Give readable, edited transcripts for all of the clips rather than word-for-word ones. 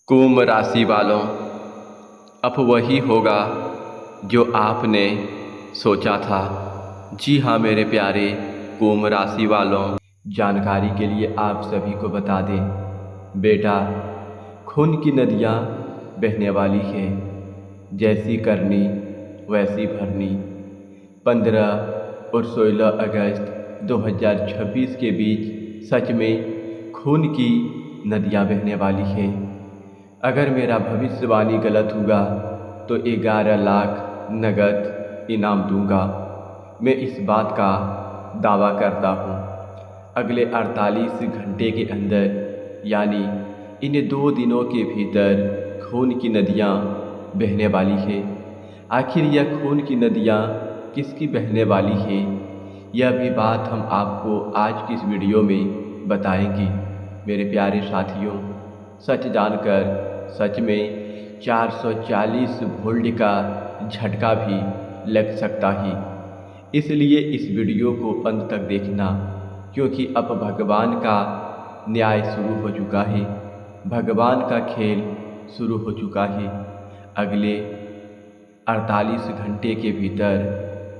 कुंभ राशि वालों, अब वही होगा जो आपने सोचा था। जी हाँ मेरे प्यारे कुंभ राशि वालों, जानकारी के लिए आप सभी को बता दें बेटा, खून की नदियाँ बहने वाली है। जैसी करनी वैसी भरनी। 15 और 16 अगस्त 2026 के बीच सच में खून की नदियाँ बहने वाली है। अगर मेरा भविष्यवाणी गलत हुआ तो 11 लाख नगद इनाम दूंगा। मैं इस बात का दावा करता हूँ। अगले 48 घंटे के अंदर यानी इन 2 दिनों के भीतर खून की नदियाँ बहने वाली है। आखिर यह खून की नदियाँ किसकी बहने वाली है, यह भी बात हम आपको आज की इस वीडियो में बताएंगे। मेरे प्यारे साथियों, सच जानकर सच में 440 वोल्ट का झटका भी लग सकता है। इसलिए इस वीडियो को अंत तक देखना, क्योंकि अब भगवान का न्याय शुरू हो चुका है। भगवान का खेल शुरू हो चुका है। अगले 48 घंटे के भीतर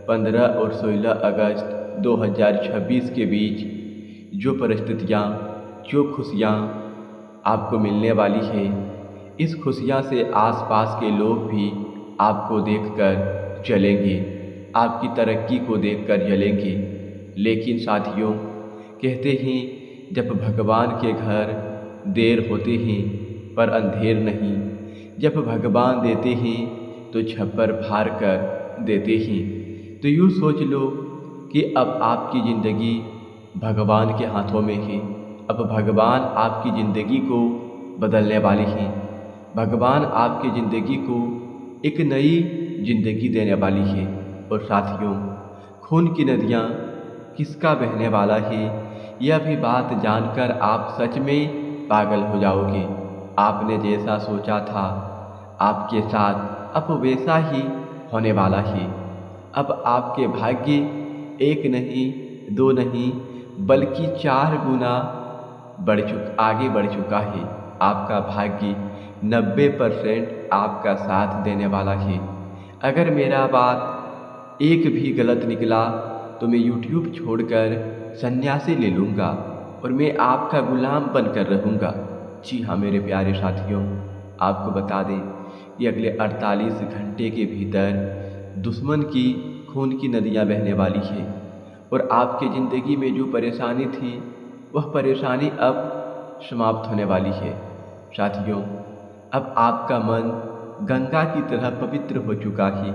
15 और 16 अगस्त 2026 के बीच जो परिस्थितियाँ, जो खुशियाँ आपको मिलने वाली है, इस खुशियाँ से आसपास के लोग भी आपको देखकर जलेंगे, आपकी तरक्की को देखकर जलेंगे। लेकिन साथियों, कहते हैं जब भगवान के घर देर होते हैं पर अंधेर नहीं। जब भगवान देते हैं तो छप्पर फाड़ कर देते हैं। तो यूँ सोच लो कि अब आपकी ज़िंदगी भगवान के हाथों में है। अब भगवान आपकी ज़िंदगी को बदलने वाले हैं। भगवान आपकी ज़िंदगी को एक नई ज़िंदगी देने वाली है। और साथियों, खून की नदियाँ किसका बहने वाला है, यह भी बात जानकर आप सच में पागल हो जाओगे। आपने जैसा सोचा था आपके साथ अब वैसा ही होने वाला है। अब आपके भाग्य एक नहीं, 2 नहीं, बल्कि 4 गुना आगे बढ़ चुका है। आपका भाग्य 90% आपका साथ देने वाला है। अगर मेरा बात एक भी गलत निकला तो मैं यूट्यूब छोड़कर सन्यासी ले लूँगा और मैं आपका गुलाम बनकर रहूँगा। जी हाँ मेरे प्यारे साथियों, आपको बता दें कि अगले 48 घंटे के भीतर दुश्मन की खून की नदियाँ बहने वाली है। और आपकी ज़िंदगी में जो परेशानी थी वह परेशानी अब समाप्त होने वाली है। साथियों, अब आपका मन गंगा की तरह पवित्र हो चुका है।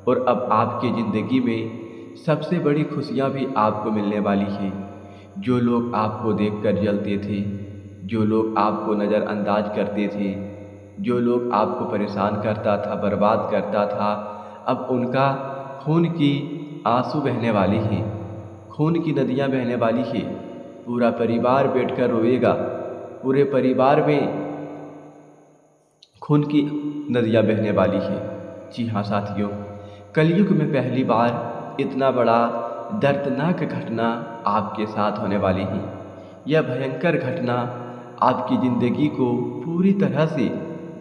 और अब आपकी ज़िंदगी में सबसे बड़ी खुशियाँ भी आपको मिलने वाली है। जो लोग आपको देखकर जलते थे, जो लोग आपको नज़रअंदाज करते थे, जो लोग आपको परेशान करता था, बर्बाद करता था, अब उनका खून की आंसू बहने वाली हैं। खून की नदियाँ बहने वाली है। पूरा परिवार बैठकर रोएगा। पूरे परिवार में खून की नदियाँ बहने वाली है। जी हाँ साथियों, कलयुग में पहली बार इतना बड़ा दर्दनाक घटना आपके साथ होने वाली है। यह भयंकर घटना आपकी ज़िंदगी को पूरी तरह से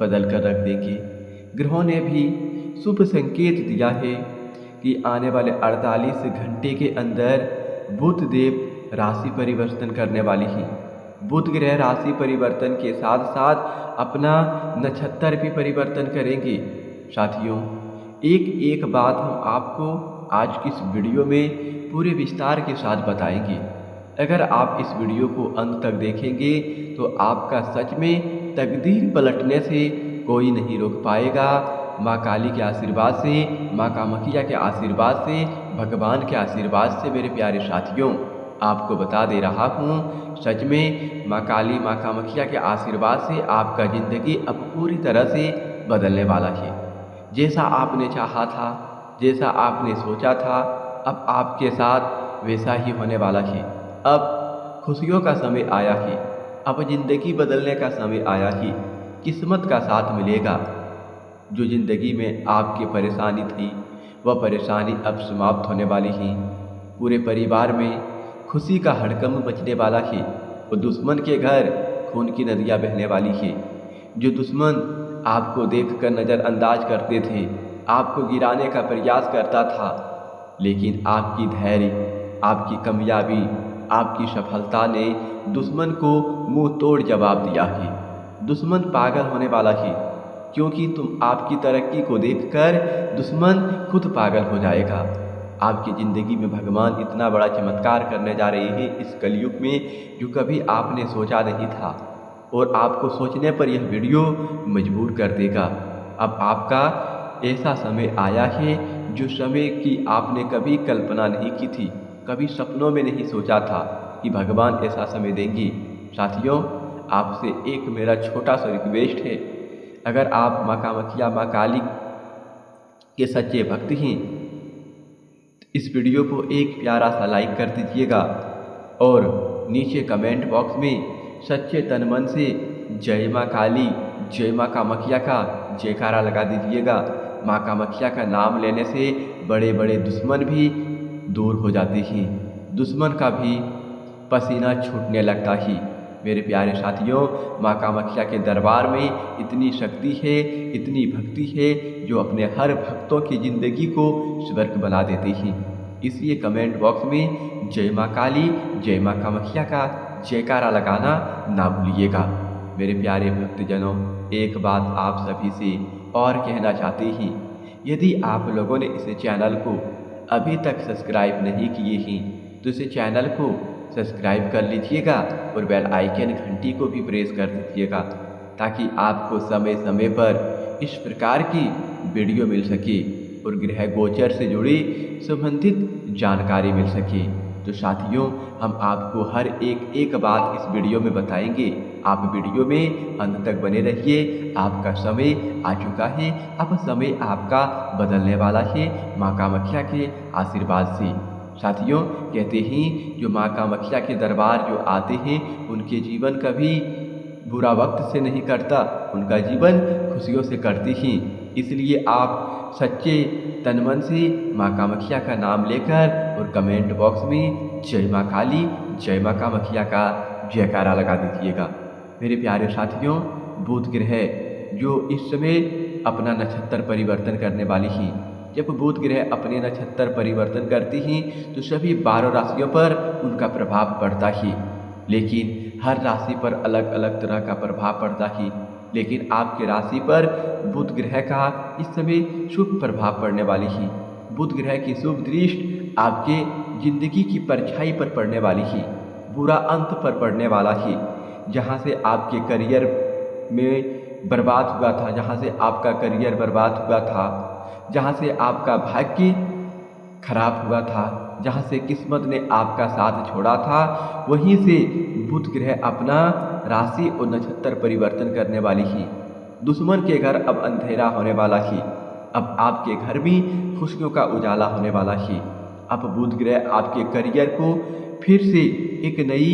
बदल कर रख देंगी। ग्रहों ने भी शुभ संकेत दिया है कि आने वाले 48 घंटे के अंदर बुध देव राशि परिवर्तन करने वाली है। बुध ग्रह राशि परिवर्तन के साथ साथ अपना नक्षत्र भी परिवर्तन करेंगे। साथियों, एक एक बात हम आपको आज की इस वीडियो में पूरे विस्तार के साथ बताएंगे। अगर आप इस वीडियो को अंत तक देखेंगे तो आपका सच में तकदीर पलटने से कोई नहीं रोक पाएगा। माँ काली के आशीर्वाद से, माँ कामाख्या के आशीर्वाद से, भगवान के आशीर्वाद से मेरे प्यारे साथियों, आपको बता दे रहा हूँ, सच में माँ काली, माँ कामाख्या के आशीर्वाद से आपका ज़िंदगी अब पूरी तरह से बदलने वाला है। जैसा आपने चाहा था, जैसा आपने सोचा था, अब आपके साथ वैसा ही होने वाला है। अब खुशियों का समय आया है। अब ज़िंदगी बदलने का समय आया है। किस्मत का साथ मिलेगा। जो ज़िंदगी में आपकी परेशानी थी वह परेशानी अब समाप्त होने वाली है। पूरे परिवार में खुशी का हड़कंप मचने वाला है। वो दुश्मन के घर खून की नदियाँ बहने वाली है। जो दुश्मन आपको देखकर नज़रअंदाज करते थे, आपको गिराने का प्रयास करता था, लेकिन आपकी धैर्य, आपकी कामयाबी, आपकी सफलता ने दुश्मन को मुंह तोड़ जवाब दिया है। दुश्मन पागल होने वाला है, क्योंकि तुम आपकी तरक्की को देखकर दुश्मन खुद पागल हो जाएगा। आपकी ज़िंदगी में भगवान इतना बड़ा चमत्कार करने जा रहे हैं इस कलयुग में, जो कभी आपने सोचा नहीं था, और आपको सोचने पर यह वीडियो मजबूर कर देगा। अब आपका ऐसा समय आया है जो समय की आपने कभी कल्पना नहीं की थी, कभी सपनों में नहीं सोचा था कि भगवान ऐसा समय देंगे। साथियों, आपसे एक मेरा छोटा सा रिक्वेस्ट है, अगर आप माँ कामाख्या, माँ काली के सच्चे भक्त हैं, इस वीडियो को एक प्यारा सा लाइक कर दीजिएगा और नीचे कमेंट बॉक्स में सच्चे तन मन से जय माँ काली, जय माँ कामाख्या का जयकारा लगा दीजिएगा। माँ कामाख्या का नाम लेने से बड़े बड़े दुश्मन भी दूर हो जाते हैं, दुश्मन का भी पसीना छूटने लगता है। मेरे प्यारे साथियों, माँ कामाख्या के दरबार में इतनी शक्ति है, इतनी भक्ति है, जो अपने हर भक्तों की ज़िंदगी को स्वर्ग बना देती है। इसलिए कमेंट बॉक्स में जय माँ काली, जय माँ कामाख्या का जयकारा लगाना ना भूलिएगा। मेरे प्यारे भक्तजनों, एक बात आप सभी से और कहना चाहते हैं, यदि आप लोगों ने इस चैनल को अभी तक सब्सक्राइब नहीं किए हैं तो इस चैनल को सब्सक्राइब कर लीजिएगा और बेल आइकन घंटी को भी प्रेस कर दीजिएगा, ताकि आपको समय समय पर इस प्रकार की वीडियो मिल सके और ग्रह गोचर से जुड़ी संबंधित जानकारी मिल सके। तो साथियों, हम आपको हर एक बात इस वीडियो में बताएंगे। आप वीडियो में अंत तक बने रहिए। आपका समय आ चुका है, अब समय आपका बदलने वाला है माँ कामाख्या के आशीर्वाद से। साथियों, कहते हैं जो माँ कामाख्या के दरबार जो आते हैं, उनके जीवन कभी बुरा वक्त से नहीं कटता, उनका जीवन खुशियों से कटती ही। इसलिए आप सच्चे तन मन से माँ कामाख्या का नाम लेकर और कमेंट बॉक्स में जय माँ काली, जय माँ कामाख्या का जयकारा लगा दीजिएगा। मेरे प्यारे साथियों, बुध ग्रह जो इस समय अपना नक्षत्र परिवर्तन करने वाली ही, जब बुध ग्रह अपने नक्षत्र परिवर्तन करती हैं तो सभी 12 राशियों पर उनका प्रभाव पड़ता ही, लेकिन हर राशि पर अलग अलग तरह का प्रभाव पड़ता ही। लेकिन आपके राशि पर बुध ग्रह का इस समय शुभ प्रभाव पड़ने वाली ही। बुध ग्रह की शुभ दृष्टि आपके जिंदगी की परछाई पर पड़ने वाली ही, बुरा अंत पर पड़ने वाला ही। जहाँ से आपके करियर में बर्बाद हुआ था, जहाँ से आपका करियर बर्बाद हुआ था, जहाँ से आपका भाग्य खराब हुआ था, जहाँ से किस्मत ने आपका साथ छोड़ा था, वहीं से बुध ग्रह अपना राशि और नक्षत्र परिवर्तन करने वाली ही। दुश्मन के घर अब अंधेरा होने वाला ही, अब आपके घर में खुशियों का उजाला होने वाला ही। अब बुध ग्रह आपके करियर को फिर से एक नई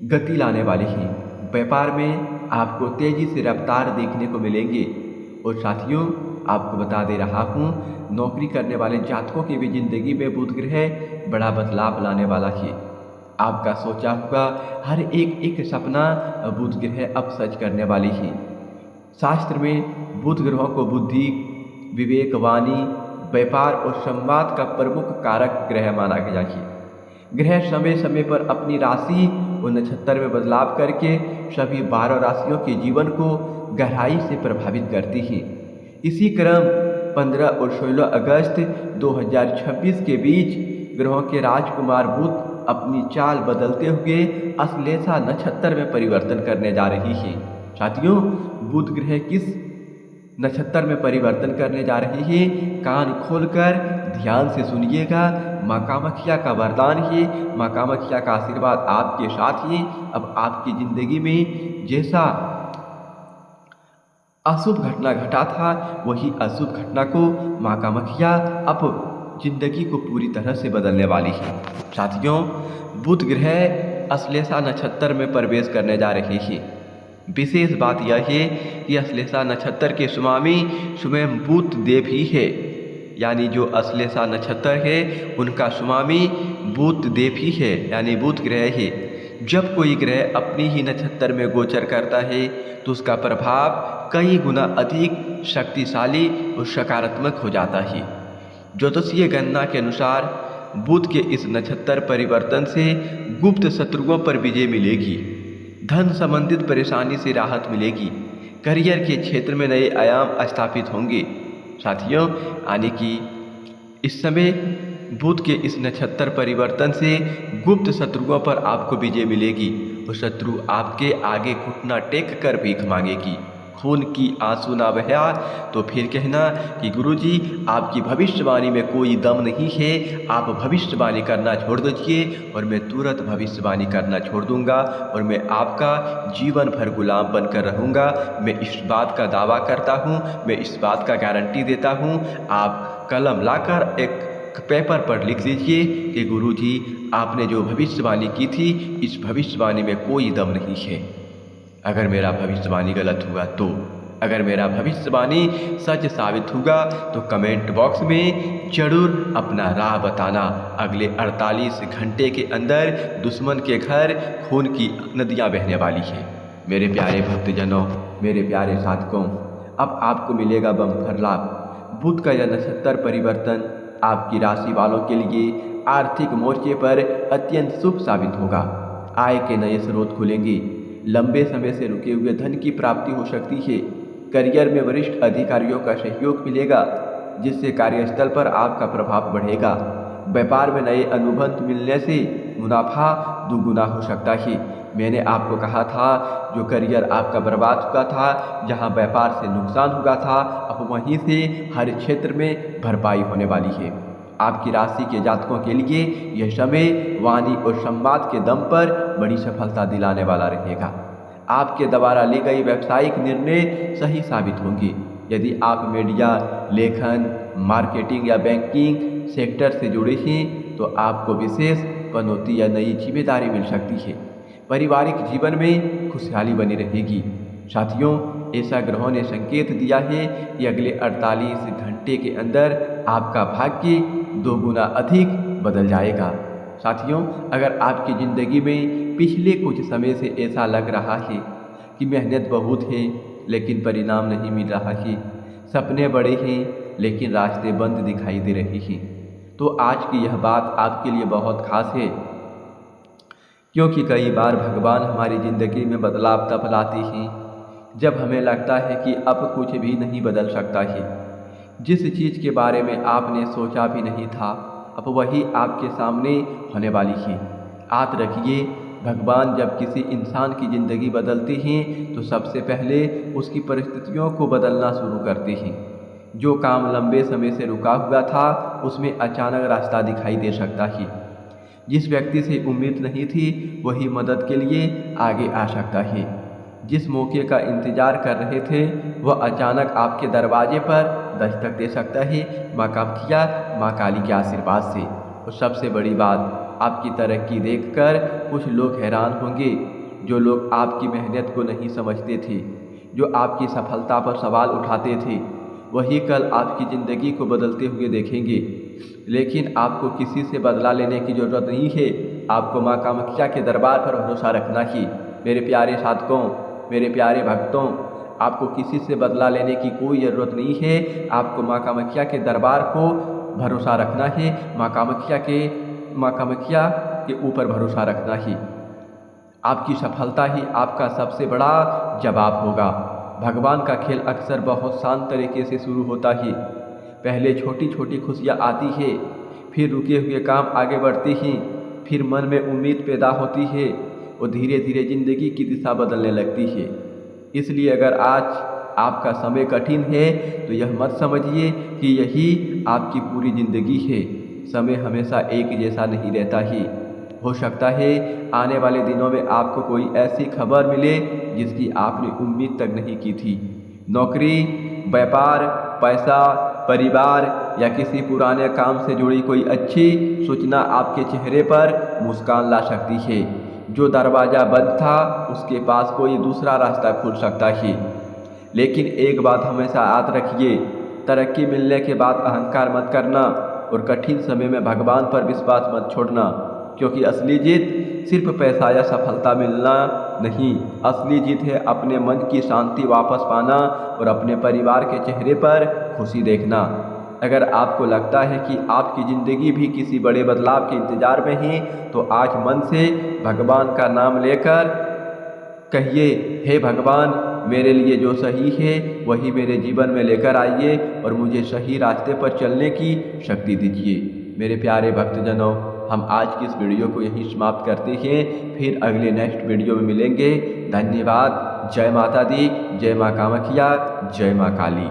गति लाने वाली ही। व्यापार में आपको तेजी से रफ्तार देखने को मिलेंगे। और साथियों, आपको बता दे रहा हूँ, नौकरी करने वाले जातकों की भी जिंदगी में बुध ग्रह बड़ा बदलाव लाने वाला है। आपका सोचा हुआ हर एक सपना बुध ग्रह अब सच करने वाली है। शास्त्र में बुध ग्रहों को बुद्धि, विवेक, वाणी, व्यापार और संवाद का प्रमुख कारक ग्रह माना गया है। ग्रह समय समय पर अपनी राशि और नक्षत्र में बदलाव करके सभी 12 राशियों के जीवन को गहराई से प्रभावित करती है। इसी क्रम 15 और 16 अगस्त 2026 के बीच ग्रहों के राजकुमार बुध अपनी चाल बदलते हुए अश्लेषा नक्षत्र में परिवर्तन करने जा रही है। साथियों, बुध ग्रह किस नक्षत्र में परिवर्तन करने जा रही है, कान खोलकर ध्यान से सुनिएगा। माँ कामाख्या का वरदान है, माँ कामाख्या का आशीर्वाद आपके साथ ही। अब आपकी जिंदगी में जैसा अशुभ घटना घटा था, वही अशुभ घटना को माँ कामाख्या अब जिंदगी को पूरी तरह से बदलने वाली है। साथियों, बुध ग्रह अश्लेषा नक्षत्र में प्रवेश करने जा रही है। विशेष बात यह है कि अश्लेषा नक्षत्र के स्वामी स्वयं बुध देव ही है, यानी जो अश्लेषा नक्षत्र है उनका स्वामी बुध देव ही है, यानी बुध ग्रह है। जब कोई ग्रह अपनी ही नक्षत्र में गोचर करता है तो उसका प्रभाव कई गुना अधिक शक्तिशाली और सकारात्मक हो जाता है। ज्योतिषीय गणना के अनुसार बुध के इस नक्षत्र परिवर्तन से गुप्त शत्रुओं पर विजय मिलेगी, धन संबंधित परेशानी से राहत मिलेगी, करियर के क्षेत्र में नए आयाम स्थापित होंगे। साथियों, यानी कि इस समय बुध के इस नक्षत्र परिवर्तन से गुप्त शत्रुओं पर आपको विजय मिलेगी और शत्रु आपके आगे घुटना टेक कर भीख मांगेगी। खून की आंसू ना बहा तो फिर कहना कि गुरुजी आपकी भविष्यवाणी में कोई दम नहीं है, आप भविष्यवाणी करना छोड़ दीजिए और मैं तुरंत भविष्यवाणी करना छोड़ दूंगा और मैं आपका जीवन भर गुलाम बनकर रहूंगा। मैं इस बात का दावा करता हूं, मैं इस बात का गारंटी देता हूं। आप कलम लाकर एक पेपर पर लिख लीजिए कि गुरुजी आपने जो भविष्यवाणी की थी, इस भविष्यवाणी में कोई दम नहीं है। अगर मेरा भविष्यवाणी गलत हुआ तो, अगर मेरा भविष्यवाणी सच साबित हुआ तो कमेंट बॉक्स में जरूर अपना राह बताना। अगले 48 घंटे के अंदर दुश्मन के घर खून की नदियां बहने वाली है। मेरे प्यारे भक्तजनों, मेरे प्यारे साधकों, अब आपको मिलेगा बम्पर लाभ। बुध का यह नक्षत्र परिवर्तन आपकी राशि वालों के लिए आर्थिक मोर्चे पर अत्यंत शुभ साबित होगा। आय के नए स्रोत खुलेंगे, लंबे समय से रुके हुए धन की प्राप्ति हो सकती है। करियर में वरिष्ठ अधिकारियों का सहयोग मिलेगा, जिससे कार्यस्थल पर आपका प्रभाव बढ़ेगा। व्यापार में नए अनुबंध मिलने से मुनाफा दुगुना हो सकता है। मैंने आपको कहा था जो करियर आपका बर्बाद हुआ था, जहां व्यापार से नुकसान हुआ था, अब वहीं से हर क्षेत्र में भरपाई होने वाली है। आपकी राशि के जातकों के लिए यह समय वाणी और संवाद के दम पर बड़ी सफलता दिलाने वाला रहेगा। आपके द्वारा ली गई व्यावसायिक निर्णय सही साबित होंगे। यदि आप मीडिया, लेखन, मार्केटिंग या बैंकिंग सेक्टर से जुड़े हैं तो आपको विशेष पनौती या नई जिम्मेदारी मिल सकती है। पारिवारिक जीवन में खुशहाली बनी रहेगी। साथियों, ऐसा ग्रहों ने संकेत दिया है कि अगले 48 घंटे के अंदर आपका भाग्य दोगुना अधिक बदल जाएगा। साथियों, अगर आपकी ज़िंदगी में पिछले कुछ समय से ऐसा लग रहा है कि मेहनत बहुत है लेकिन परिणाम नहीं मिल रहा है, सपने बड़े हैं लेकिन रास्ते बंद दिखाई दे रहे हैं, तो आज की यह बात आपके लिए बहुत खास है, क्योंकि कई बार भगवान हमारी ज़िंदगी में बदलाव तब लाते हैं जब हमें लगता है कि अब कुछ भी नहीं बदल सकता है। जिस चीज़ के बारे में आपने सोचा भी नहीं था, अब वही आपके सामने होने वाली है। याद रखिए, भगवान जब किसी इंसान की ज़िंदगी बदलते हैं तो सबसे पहले उसकी परिस्थितियों को बदलना शुरू करते हैं। जो काम लंबे समय से रुका हुआ था, उसमें अचानक रास्ता दिखाई दे सकता है। जिस व्यक्ति से उम्मीद नहीं थी, वही मदद के लिए आगे आ सकता है। जिस मौके का इंतजार कर रहे थे, वह अचानक आपके दरवाजे पर दस्तक दे सकता है, माँ कामाख्या, माँ काली के आशीर्वाद से। और सबसे बड़ी बात, आपकी तरक्की देखकर कुछ लोग हैरान होंगे। जो लोग आपकी मेहनत को नहीं समझते थे, जो आपकी सफलता पर सवाल उठाते थे, वही कल आपकी ज़िंदगी को बदलते हुए देखेंगे। लेकिन आपको किसी से बदला लेने की ज़रूरत नहीं है, आपको माँ कामाख्या के दरबार पर भरोसा रखना ही। मेरे प्यारे साधकों, मेरे प्यारे भक्तों, आपको किसी से बदला लेने की कोई ज़रूरत नहीं है। आपको माँ कामाख्या के दरबार को भरोसा रखना है, माँ कामाख्या के ऊपर भरोसा रखना ही। आपकी सफलता ही आपका सबसे बड़ा जवाब होगा। भगवान का खेल अक्सर बहुत शांत तरीके से शुरू होता है। पहले छोटी छोटी खुशियाँ आती है, फिर रुके हुए काम आगे बढ़ते हैं, फिर मन में उम्मीद पैदा होती है और धीरे धीरे ज़िंदगी की दिशा बदलने लगती है। इसलिए अगर आज आपका समय कठिन है तो यह मत समझिए कि यही आपकी पूरी ज़िंदगी है। समय हमेशा एक जैसा नहीं रहता ही। हो सकता है आने वाले दिनों में आपको कोई ऐसी खबर मिले जिसकी आपने उम्मीद तक नहीं की थी। नौकरी, व्यापार, पैसा, परिवार या किसी पुराने काम से जुड़ी कोई अच्छी सूचना आपके चेहरे पर मुस्कान ला सकती है। जो दरवाज़ा बंद था, उसके पास कोई दूसरा रास्ता खुल सकता है। लेकिन एक बात हमेशा याद रखिए, तरक्की मिलने के बाद अहंकार मत करना और कठिन समय में भगवान पर विश्वास मत छोड़ना, क्योंकि असली जीत सिर्फ पैसा या सफलता मिलना नहीं, असली जीत है अपने मन की शांति वापस पाना और अपने परिवार के चेहरे पर खुशी देखना। अगर आपको लगता है कि आपकी ज़िंदगी भी किसी बड़े बदलाव के इंतज़ार में है, तो आज मन से भगवान का नाम लेकर कहिए, हे भगवान, मेरे लिए जो सही है वही मेरे जीवन में लेकर आइए और मुझे सही रास्ते पर चलने की शक्ति दीजिए। मेरे प्यारे भक्तजनों, हम आज की इस वीडियो को यहीं समाप्त करते हैं, फिर अगले नेक्स्ट वीडियो में मिलेंगे। धन्यवाद। जय माता दी, जय माँ कामाख्या, जय माँ काली।